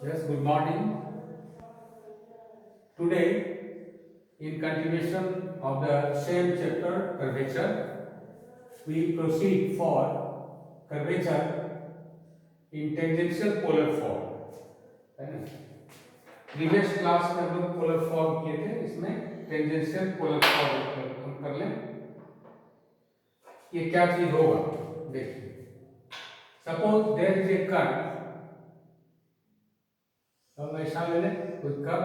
Yes, good morning. Today, in continuation of the same chapter, curvature, we proceed for curvature in tangential polar form. है ना? Previous class में हम लोग polar form किए थे, इसमें टेंजेंशियल पोलर फॉर्म हम कर लें। ये क्या चीज होगा देखिए। Suppose there is a curve, हम ऐसा ले लें कोई कर्व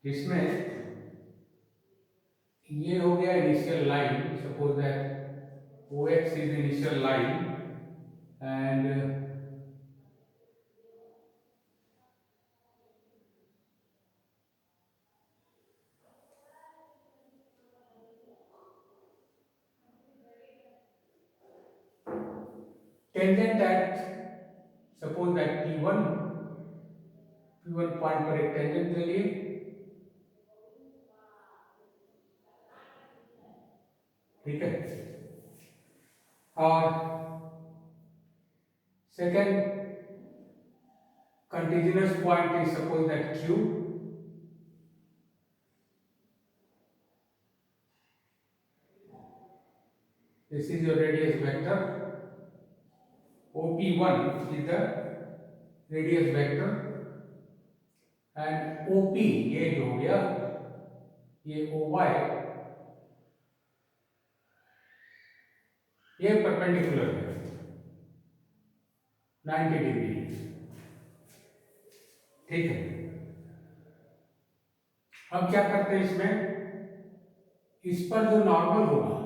जिसमें ये हो गया initial line. Suppose that O X is initial line and tangent at suppose that P1 point पर एक टेंजेंट ले लिए, ठीक है। और second contiguous point is suppose that Q, this is your radius vector, OP1 is the radius vector and OP ये जो हो गया ये OY ये परपेंडिकुलर है 90 डिग्री, ठीक है। अब क्या करते हैं इसमें, इस पर जो नॉर्मल होगा,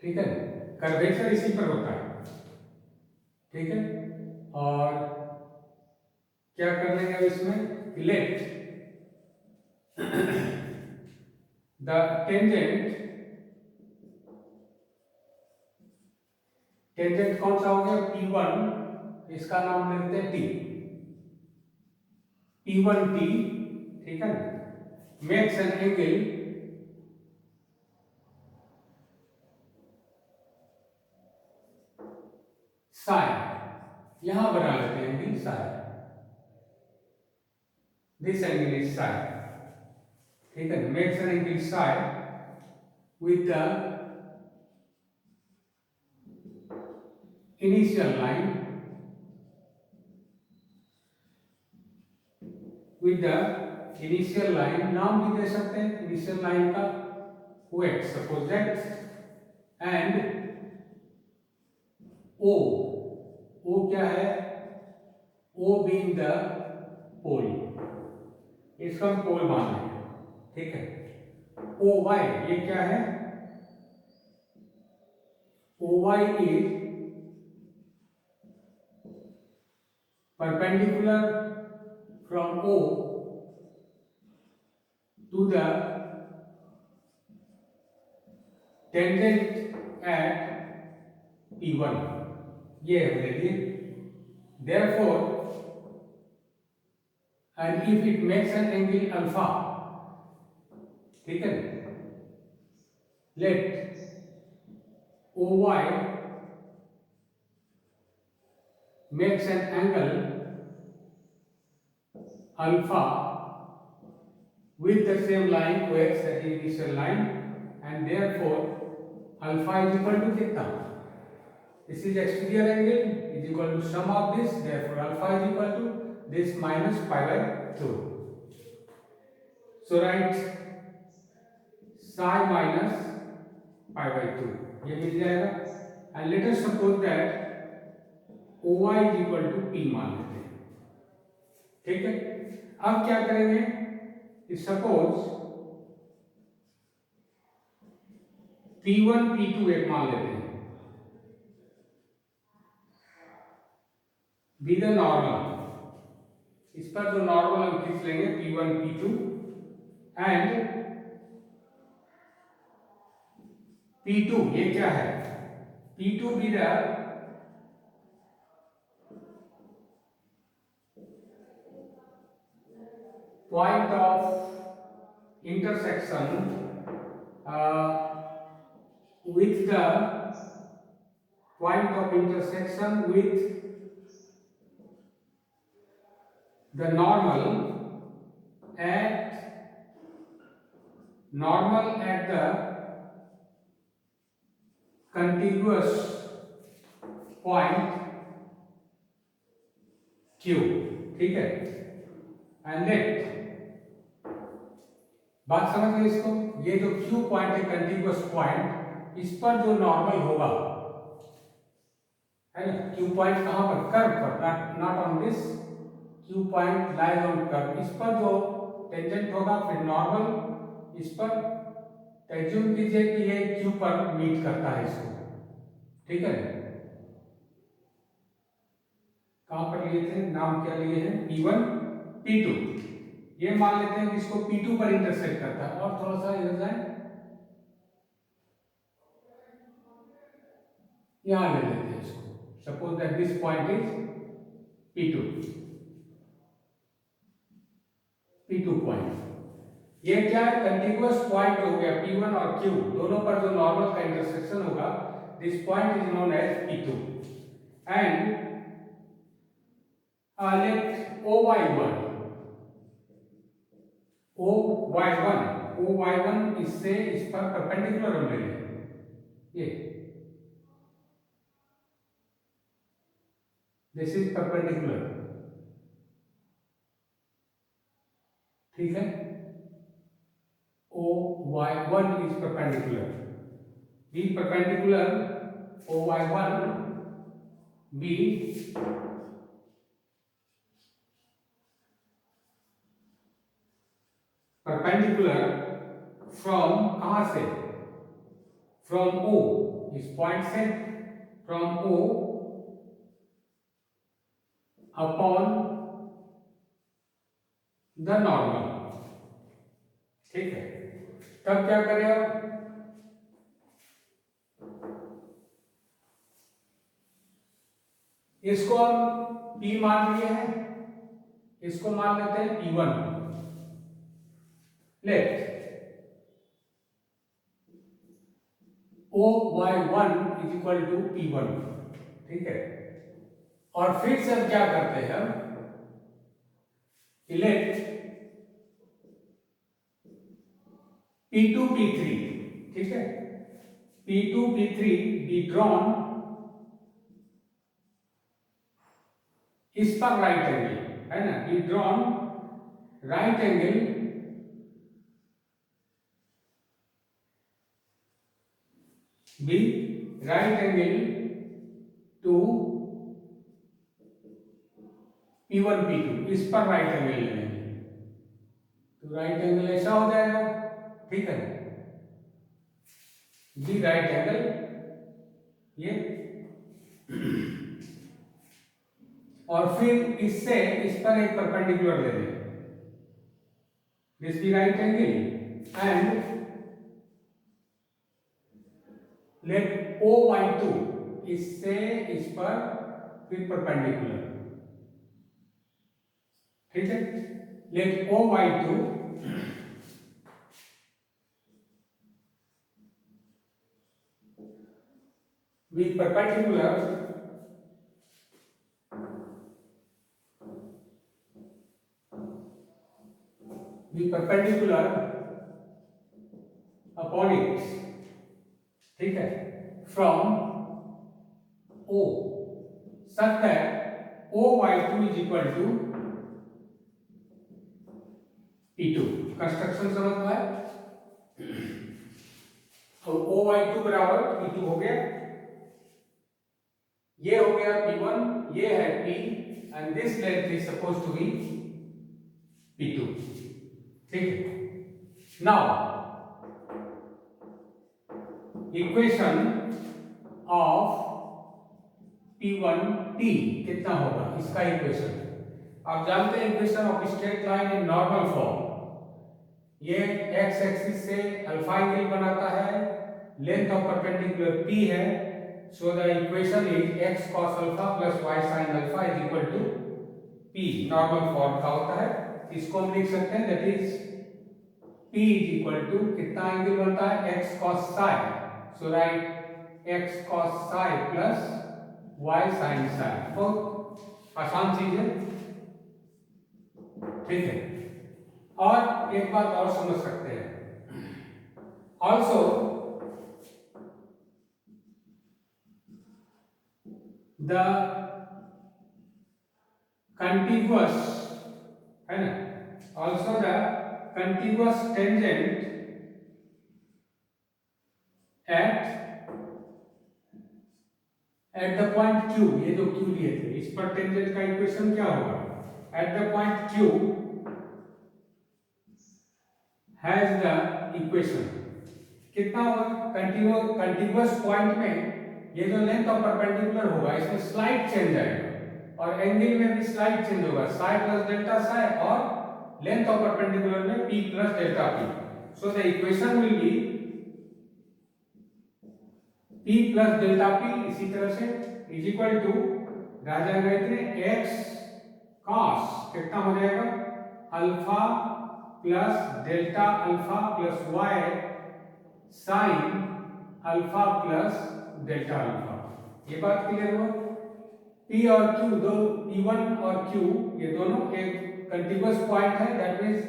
ठीक है, कर्वेचर इसी पर होता है, ठीक है। और क्या कर लेंगे अब इसमें, लेट द टेंजेंट, टेंजेंट कौन सा हो गया P1, इसका नाम लेते हैं T, P1T, ठीक है। मेक्स एन एंगल साइ, यहां बना लेते हैं angle psi, this angle is psi, ठीक है। Makes an angle psi with the initial line, with the initial line, नाम भी दे सकते हैं इनिशियल लाइन का OX, suppose that, and O क्या है, O बीइंग द पोल, इसका हम पोल मान लेंगे, ठीक है। OY ये क्या है, OY is perpendicular from O to the tangent at P1, ये है ले लिए। Therefore, and if it makes an angle alpha, ठीक है, let OY makes an angle alpha with the same line OX, that is initial line, and therefore alpha is equal to कितना, this is exterior angle is equal to sum of this, therefore alpha is equal to this minus pi by 2. So write psi minus pi by 2, ये मिल जाएगा। And let us suppose that OY is equal to P मान लेते हैं, ठीक है। अब क्या करेंगे कि सपोज P1 P2 एक मान लेते हैं, बी द नॉर्मल, इस पर जो नॉर्मल हम खींच लेंगे P1 P2 एंड P2 ये क्या है, P2 भी the point of intersection with the point of intersection with the normal at the contiguous point Q, ठीक है। एंड लेट, बात समझ गए इसको, ये जो Q पॉइंट है कंटिन्यूअस पॉइंट, इस पर जो नॉर्मल होगा है ना, Q पॉइंट कहां पर, कर्व पर, not on this, Q point lies on curve, इस पर जो टेंजेंट होगा फिर नॉर्मल इस पर, एज्यूम कीजिए कि ये Q पर मीट करता है इसको, ठीक है। कहां पर लिए थे, नाम क्या लिए हैं, P1 P2, ये मान लेते हैं कि इसको P2 पर इंटरसेक्ट करता है। और थोड़ा सा इधर जाए, यहां ले लेते हैं इसको, suppose that this point is P2 point, ये क्या है, कंटिन्यूअस पॉइंट हो गया P1 और Q दोनों पर जो नॉर्मल का इंटरसेक्शन होगा, this point is known as P2 and let OY1 इससे इस पर परपेंडिकुलर हम ले लेंगे, ये दिस इज परपेंडिकुलर, ठीक है। OY1 is perpendicular, be perpendicular OY1 be perpendicular from कहां से, from O, इस पॉइंट से from O upon the normal, ठीक है। तब क्या करें, अब इसको हम P मान लिए हैं, इसको मान लेते हैं P1, late OY1 is equal to P1, ठीक है। और फिर से हम क्या करते हैं, हम लेट P2 P3, ठीक है, P2 P3 बी ड्रॉन इस पर राइट एंगल, है ना, be drawn right angle to P1 P2, इस पर राइट एंगल लेंगे, तो राइट एंगल ऐसा हो जाएगा, ठीक है, बी राइट एंगल ये, और फिर इससे इस पर एक परपेंडिकुलर ले लेंगे, this be right angle and let OY2 इससे इस पर फिर परपेंडिकुलर, ठीक है, let OY2 with perpendicular upon it, ठीक है, from O such that OY2 is equal to P2, construction समझ में आया, तो OY2 बराबर P2 हो गया, ये हो गया P1, ये है P and this length is suppose to be P2, ठीक है। नाउ इक्वेशन ऑफ P1T कितना होगा, इसका इक्वेशन आप जानते हैं, equation of straight line in normal form, ये x एक्सिस से अल्फा एंगल बनाता है, लेंथ ऑफ परपेंडिकुलर P है, so the equation is x cos alpha plus y sin alpha is equal to P, normal form का होता है, इसको हम लिख सकते हैं that is P is equal to कितना एंगल बनता है, x cos psi, so right x cos psi plus y sin psi। बहुत आसान चीज है, ठीक है। और एक बात और समझ सकते हैं, ऑल्सो द contiguous, है ना, also the contiguous tangent at the point Q, ये जो Q लिए थे, इस पर टेंजेंट का इक्वेशन क्या होगा? At the point Q has the equation, कितना होगा? कंटिन्यूअस पॉइंट में ये जो लेंथ ऑफ परपेंडिकुलर होगा इसमें स्लाइड चेंज आएगा और एंगल में भी स्लाइड चेंज होगा, साई प्लस डेल्टा साई और लेंथ ऑफ परपेंडिकुलर में p plus delta p। So the equation will be p plus delta p इसी तरह से इज इक्वल टू रह जाएगा इतने x cos, कितना हो जाएगा? Alpha plus delta alpha plus y sine alpha plus delta alpha. ये बात क्लियर हो? P और Q, दो P1 और Q ये दोनों एक कंटिन्यूअस पॉइंट है, that means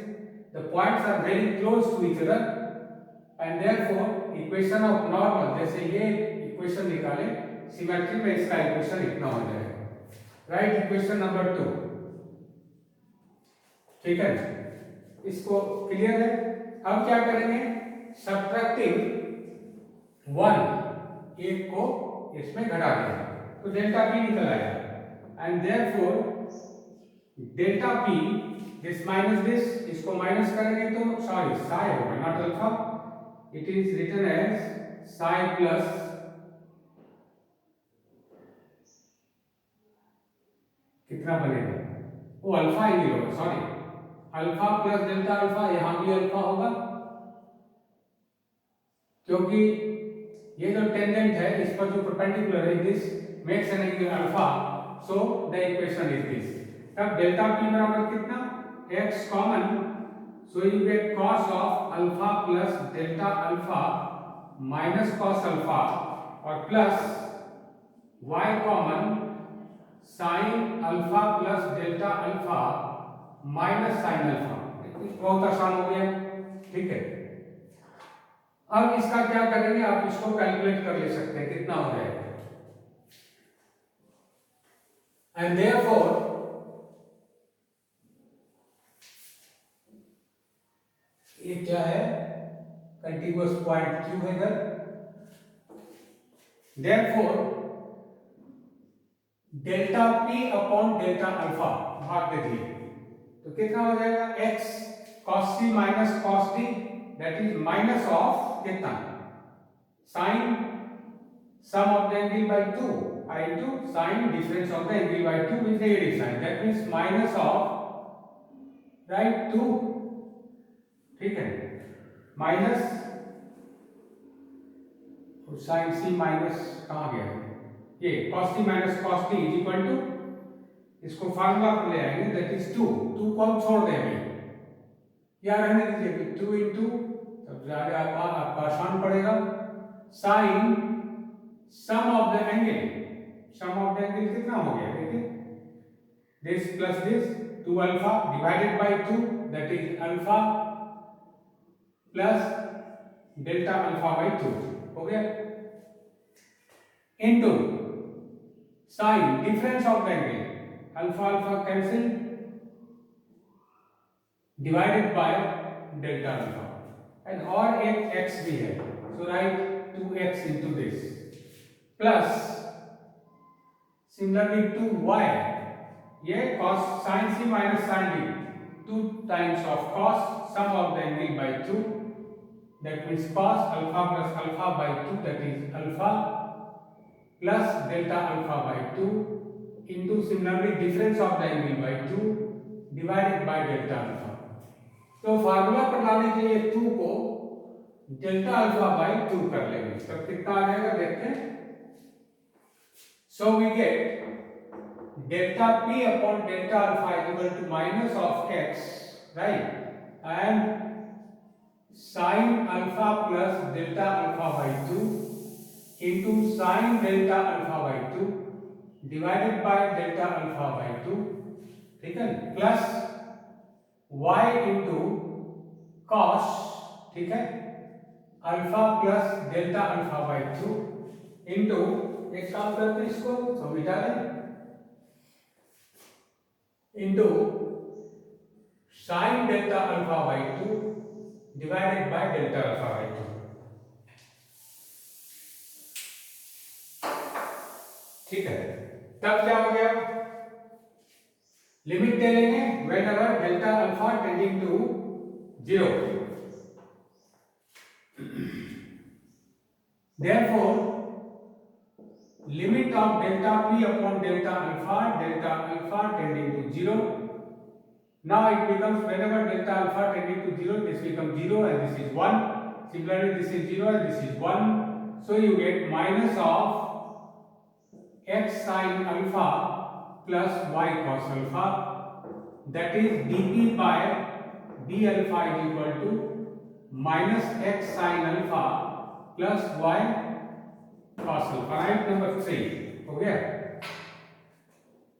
the points are very close to each other and therefore equation of normal, जैसे ये इक्वेशन निकाले सिमेट्री में इसका इक्वेशन इतना हो जाएगा। राइट, इक्वेशन नंबर 2, ठीक है, इसको क्लियर है। अब क्या करेंगे? सब्ट्रैक्टिंग 1, एक को इसमें घटा देंगे तो डेल्टा p निकल आएगा and therefore delta p this minus this, इसको माइनस करेंगे तो सॉरी साई होगा not alpha, it is written as psi plus कितना बनेगा? वो अल्फा ही होगा, sorry alpha plus delta alpha, यहां भी अल्फा होगा क्योंकि ये जो टेंजेंट है इस पर जो परपेंडिकुलर है this makes an angle alpha, so the equation is this. तब डेल्टा p बराबर कितना? x common, so you get cos of alpha plus delta alpha minus cos alpha और plus y common sin alpha plus delta alpha minus sin alpha. बहुत आसान हो गया, ठीक है। अब इसका क्या करेंगे? आप इसको कैलकुलेट कर ले सकते हैं कितना हो जाएगा एंड देयरफॉर ये क्या है? कंटिन्यूअस पॉइंट Q है इधर, therefore delta p upon delta alpha भाग दे दिए तो कितना हो जाएगा? x cos c minus cos d, that is minus of कितना? Sine sum of the angle by 2 I into sin difference of the angle by 2 with negative sign, that means minus of right 2, ठीक है, minus और sin c minus कहाँ गया? ये cos c minus cos d is equal to, इसको formula पर ले आएंगे, दैट इज 2 को हम छोड़ देंगे या रहने दीजिए 2 into, तब ज्यादा आपका आसान पड़ेगा, sin sum of the angle, sum of the angle कितना हो गया? देखिए this plus this 2 alpha divided by 2 that is alpha plus delta alpha by 2 हो गया into sine difference of the angle alpha alpha cancel divided by delta alpha and और एक x भी है, so right 2x into this plus similarly to y, ये cos sin c minus sin d, 2 times of cos sum of the angle by 2, that means cos alpha plus alpha by 2, that is alpha plus delta alpha by 2 into similarly difference of the angle by 2 divided by delta alpha। तो formula पर लाने के लिए 2 को delta alpha by 2 कर लेंगे, तब कितना आ जाएगा देखते हैं। So we get delta p upon delta alpha is equal to minus of x, right? And sin alpha plus delta alpha by 2 into sin delta alpha by 2 divided by delta alpha by 2, ठीक है, plus y into cos, ठीक है, alpha plus delta alpha by 2 into, एक काम करते हैं इसको तो मिटा दें, into sine delta alpha by 2 divided by delta alpha by 2, ठीक है। तब क्या हो गया, लिमिट ले लेंगे whenever delta alpha tending to 0, therefore limit of delta p upon delta alpha tending to 0, now it becomes whenever delta alpha tending to 0, this becomes 0 and this is 1, similarly this is 0 and this is 1, so you get minus of x sin alpha plus y cos alpha, that is dp by d alpha is equal to minus x sin alpha plus y cos alpha, right, number 3 हो गया।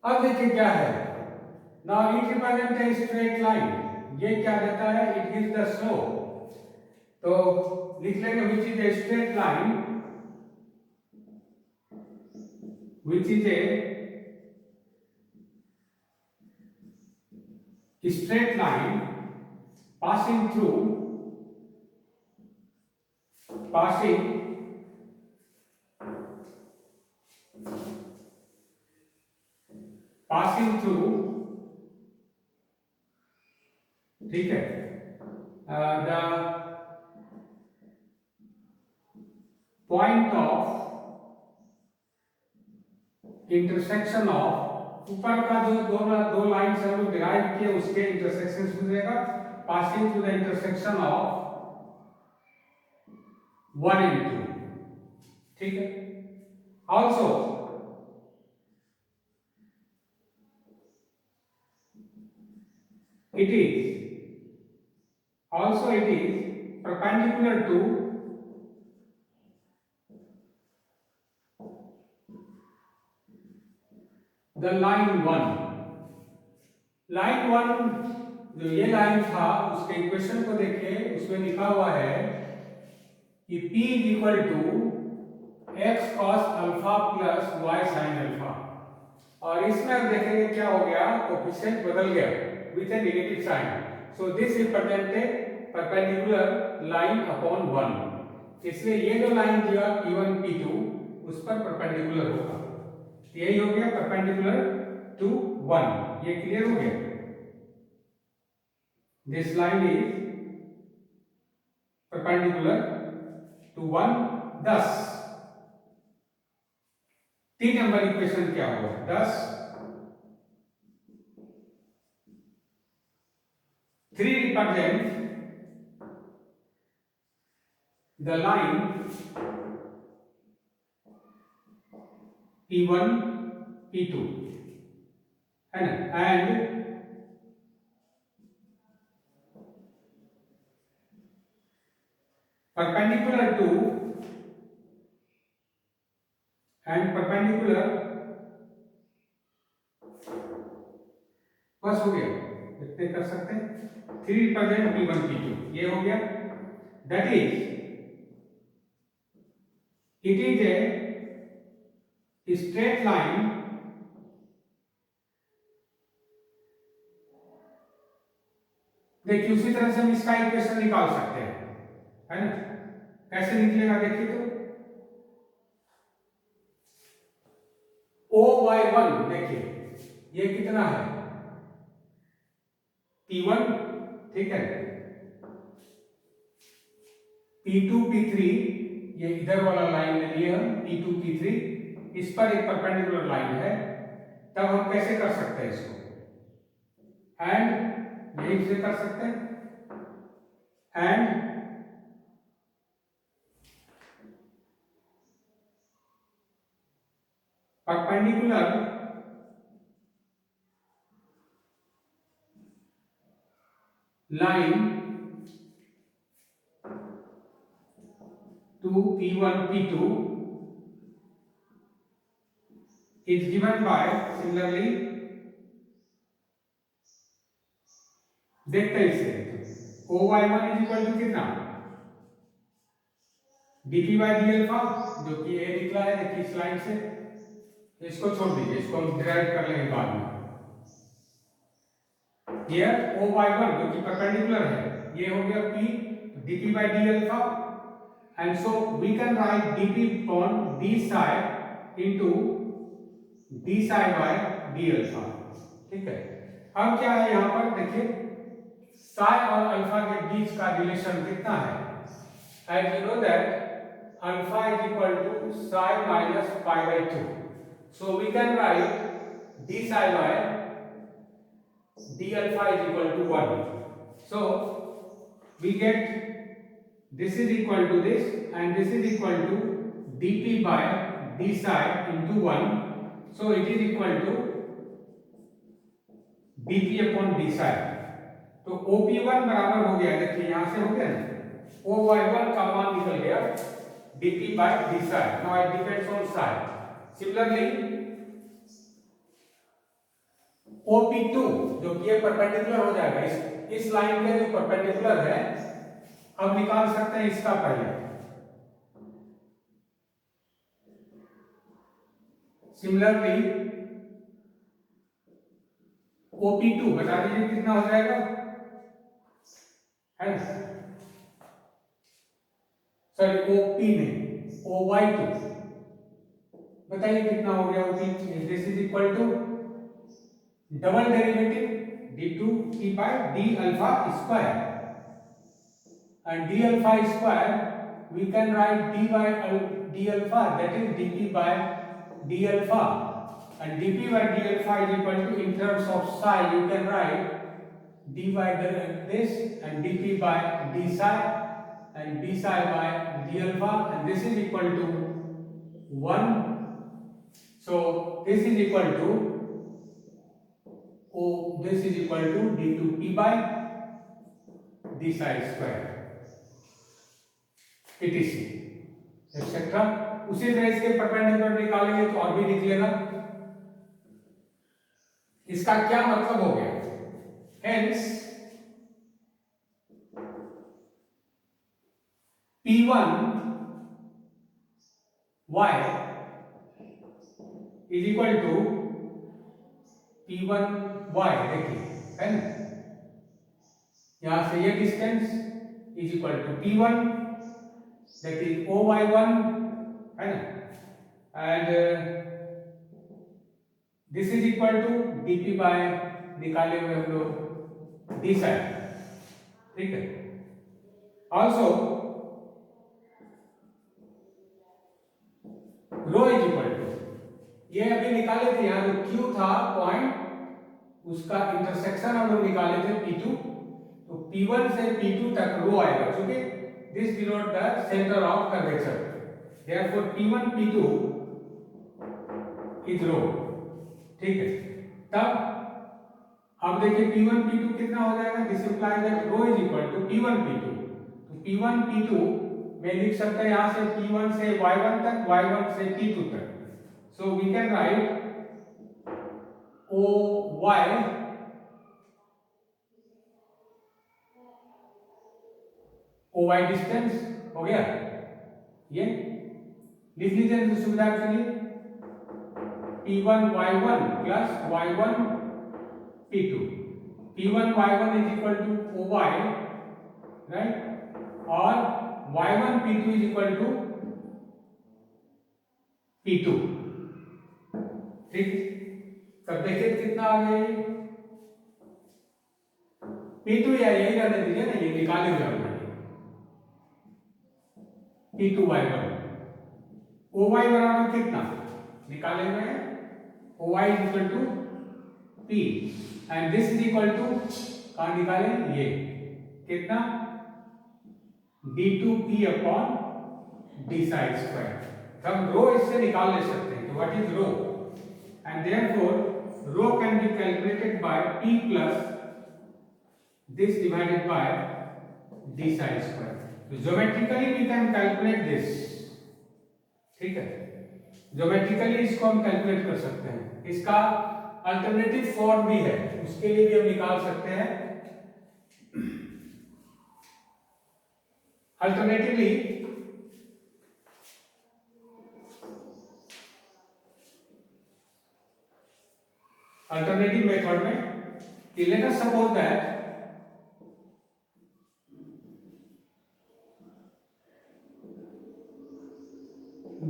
अब देखिए क्या है, now it represent a straight line, ये क्या देता है, इट इज द स्लोप, तो लिख लेंगे which is a straight line, which is a straight line passing through, ठीक है, the point of intersection of, ऊपर का जो दो लाइन्स हम लोग डिराइव किए उसके इंटरसेक्शन से गुजरेगा, passing through the intersection of 1 and 2, ठीक है। Also it is perpendicular to the line 1, जो ये लाइन था उसके इक्वेशन को देखिए, उसमें लिखा हुआ है कि p is equal to x cos alpha plus y sine alpha, और इसमें अब देखेंगे क्या हो गया, कोएफिशिएंट बदल गया with a negative sign, so this represent a perpendicular line upon 1, इसलिए ये जो लाइन दिया p1 p2 उस पर परपेंडिकुलर होगा, यही हो गया परपेंडिकुलर टू 1, ये क्लियर हो गया। This line is perpendicular to 1, thus 3 number equation क्या होगा, thus 3 represents the line P1 P2 है ना, and perpendicular to बस हो गया, इतने कर सकते हैं, 3 रिप्रेजेंट P1 P2, ये हो गया, that is it is a straight line देखिए, उसी तरह से हम इसका इक्वेशन निकाल सकते हैं, है ना, कैसे निकलेगा देखिए, तो OY1 देखिए ये कितना है P1, ठीक है, P2 P3 ये इधर वाला लाइन ले लिए हम P2 P3, इस पर एक परपेंडिकुलर लाइन है, तब हम कैसे कर सकते हैं इसको, एंड यही से कर सकते हैं, and perpendicular line to P1 P2 is given by, similarly देखते हैं इसे, OY1 इज इक्वल टू कितना, dp बाय डी अल्फा, जो कि a निकला है देखिए इस लाइन से, इसको छोड़ दीजिए, इसको हम डिराइव कर लेंगे बाद में। Here OY1 जो कि परपेंडिकुलर है, ये हो गया P, dp by d alpha, and so we can write dp upon d psi into d psi by d alpha, ठीक है। अब क्या है यहाँ पर देखिए, psi और अल्फा के बीच का रिलेशन कितना है, as you know that alpha is equal to psi minus pi by 2, so we can write d psi by d alpha is equal to 1. So we get this is equal to this and this is equal to dp by d psi into 1. So it is equal to dp upon d psi. तो OP1 बराबर हो गया, देखिए यहां से हो गया ना, OY1 का मान निकल गया dp by d psi. Now it depends on psi. Similarly OP2 जो कि ये परपेंडिकुलर हो जाएगा, इस लाइन के जो परपेंडिकुलर है, अब निकाल सकते हैं इसका पहले। सिमिलरली OP2 बता दीजिए कितना हो जाएगा, है ना, सॉरी OP नहीं, OY2 बताइए कितना हो गया OP। This is equal to double derivative d2p by d alpha square, and d alpha square we can write d by d alpha, that is dp by d alpha, and dp by d alpha is equal to, in terms of psi you can write d by this and dp by d psi and d psi by d alpha, and this is equal to 1. So this is equal to this is equal to d2p by d psi square etc. Etcetera. उसी तरह इसके perpendicular निकालेंगे तो और भी निकलेगा। इसका क्या मतलब हो गया, hence P1 y is equal to P1 y, देखिए है ना, यहां से ये distance is equal to P1 that is OY1, है ना, and this is equal to dp by निकाले हुए हम लोग d psi, ठीक है। Also rho is equal to, ये अभी निकाले थे यहाँ जो Q था पॉइंट, उसका इंटरसेक्शन हम लोग निकाले थे P2, तो P1 से P2 तक रो आएगा, क्योंकि this denote the centre of curvature, therefore P1 P2 is rho, ठीक है। तब अब देखिए P1 P2 कितना हो जाएगा, this implies that rho is equal to P1 P2, तो P1 P2 में लिख सकते हैं यहां से P1 से Y1 तक, Y1 से P2 तक, so we can write OY distance हो गया, ये लिख लीजिए सुविधा के लिए, P1 Y1 plus Y1 P2, P1 Y1 is equal to OY, right, और Y1 P2 is equal to P2, ठीक। तब देखिए कितना आ गया ये P2, या यही रहने दीजिए ना, ये निकाले हुए हमने P2 Y1, OY बराबर कितना निकाले हुए हैं, OY is equal to P and this is equal to, कहां निकाले ये कितना, d2p upon d psi square. हम रो इससे निकाल ले सकते हैं, तो what is rho, and therefore rho can be calculated by p plus this divided by d psi square. तो geometrically we can calculate this, ठीक है। ज्योमेट्रिकली इसको हम कैलकुलेट कर सकते हैं। इसका अल्टरनेटिव फॉर्म भी है, उसके लिए भी हम निकाल सकते हैं। अल्टरनेटिवली अल्टरनेटिव मेथड में let us suppose that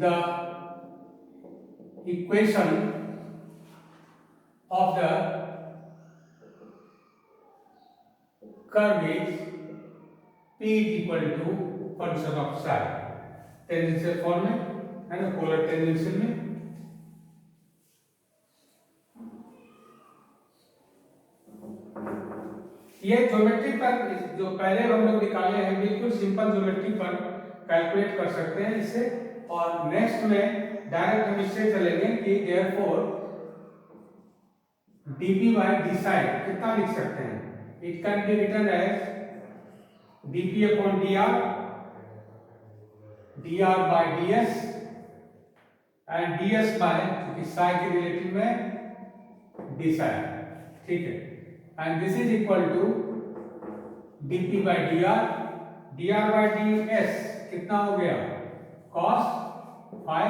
the equation of the curve is p is equal to function of psi, tangential form में है ना, पोलर टेंजेंशियल में। ये ज्योमेट्री पर जो पहले हम लोग निकाले हैं बिल्कुल सिंपल ज्योमेट्री पर कैलकुलेट कर सकते हैं इससे। और नेक्स्ट में डायरेक्ट हम इससे चलेंगे कि therefore dp by d psi कितना लिख सकते हैं। It can be written as dp upon dr by ds and ds by क्योंकि psi के रिलेटिव में d psi, ठीक है। And this is equal to dp by dr by ds कितना हो गया cos phi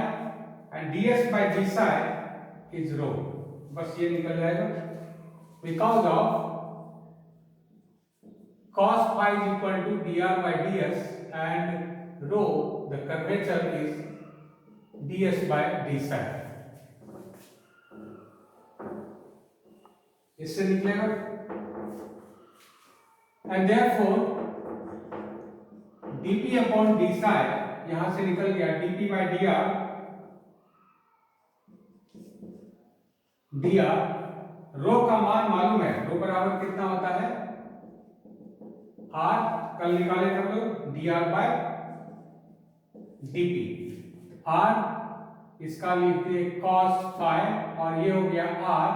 and ds by d psi is rho। बस ये निकल जाएगा because of cos phi is equal to dr by ds and rho the curvature is ds by d psi। इससे निकलेगा and therefore dp upon d psi यहां से निकल गया dp by dr रो का मान मालूम है, रो बराबर कितना होता है r, कल निकाले थे हम लोग dr by dp। r इसका लिखते cos phi और ये हो गया r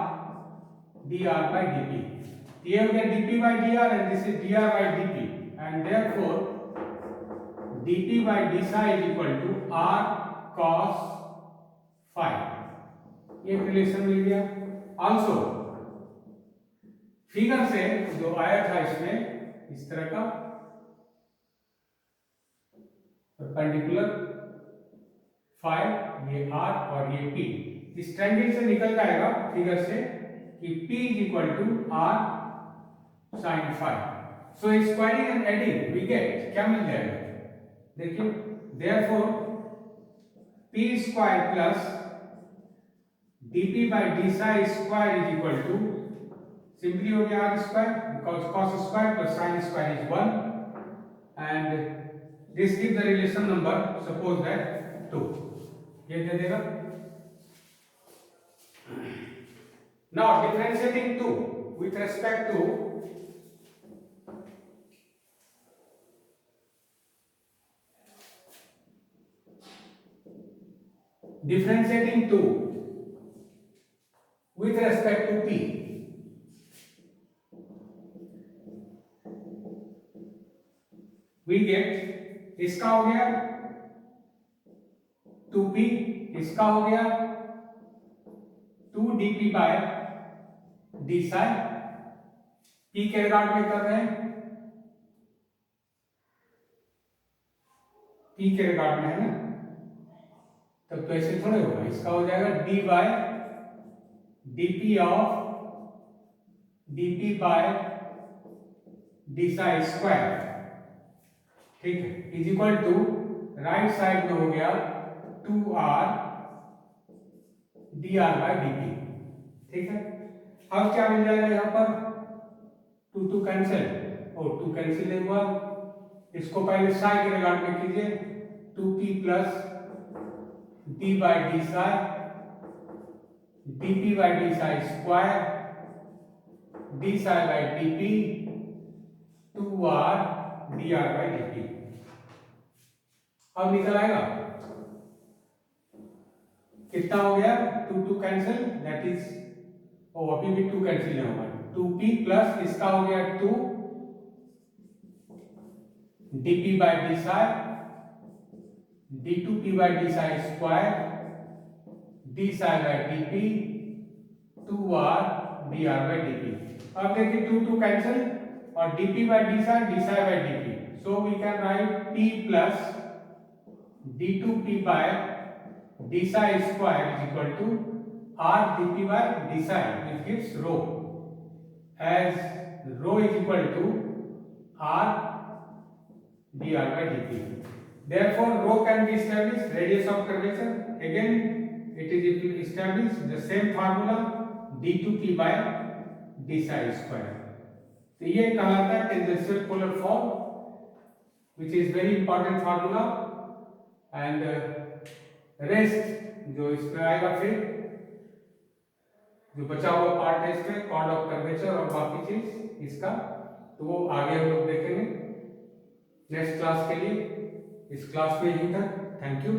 dr by dp। ये हो गया dp by dr and this is dr by dp and therefore dp by d psi is equal to r cos phi। ये रिलेशन मिल गया। आल्सो फिगर से जो आया था इसमें इस तरह का परपेंडिकुलर phi, ये r और ये p, इस ट्रायंगल से निकल जाएगा फिगर से कि p is equal to r sin phi। So squaring and adding we get क्या मिल जाएगा देखिए, therefore p square plus dp by d psi square is equal to simply हो गया r square because cos square plus sin square is 1 and this gives the relation number suppose that 2, ये दे देगा। Now differentiating 2 with respect to differentiating 2 with respect to p, we get इसका हो गया 2p, इसका हो गया 2dp by d psi। p के regard में कर रहे हैं, p के रिगार्ड में है ना, तब तो ऐसे थोड़े होगा। इसका हो जाएगा d by dp of dp by d psi square, ठीक है, is equal to right side में हो गया 2r dr by dp, ठीक है। अब क्या मिल जाएगा यहाँ पर 2 कैंसिल और 2 कैंसिल नहीं हुआ, इसको पहले psi के रिगार्ड में कीजिए 2p plus d by d psi dp by d psi square d psi by dp 2r dr by dp। अब निकल आएगा कितना हो गया 2 कैंसिल दैट इज अभी भी 2 कैंसिल नहीं होगा 2p प्लस इसका हो गया 2 dp by d psi d2p by d psi square d psi by d p 2r dr by dp. अब देखिए 2 कैंसिल और dp by d psi by dp. So we can write p plus d2p by d psi square is equal to r dp by d psi, which gives rho, as rho is equal to r dr by dp. Therefore, rho can be established, radius of curvature. Again, it is established the same formula d2p by d psi square. तो ये कहलाता है tangential polar form, which is very important formula. And rest जो इसमें आएगा, फिर जो बचा हुआ पार्ट है इसमें कॉर्ड ऑफ कर्वेचर और बाकी चीज इसका, तो वो आगे हम लोग देखेंगे नेक्स्ट क्लास के लिए. इस क्लास में यहीं तक. Thank you.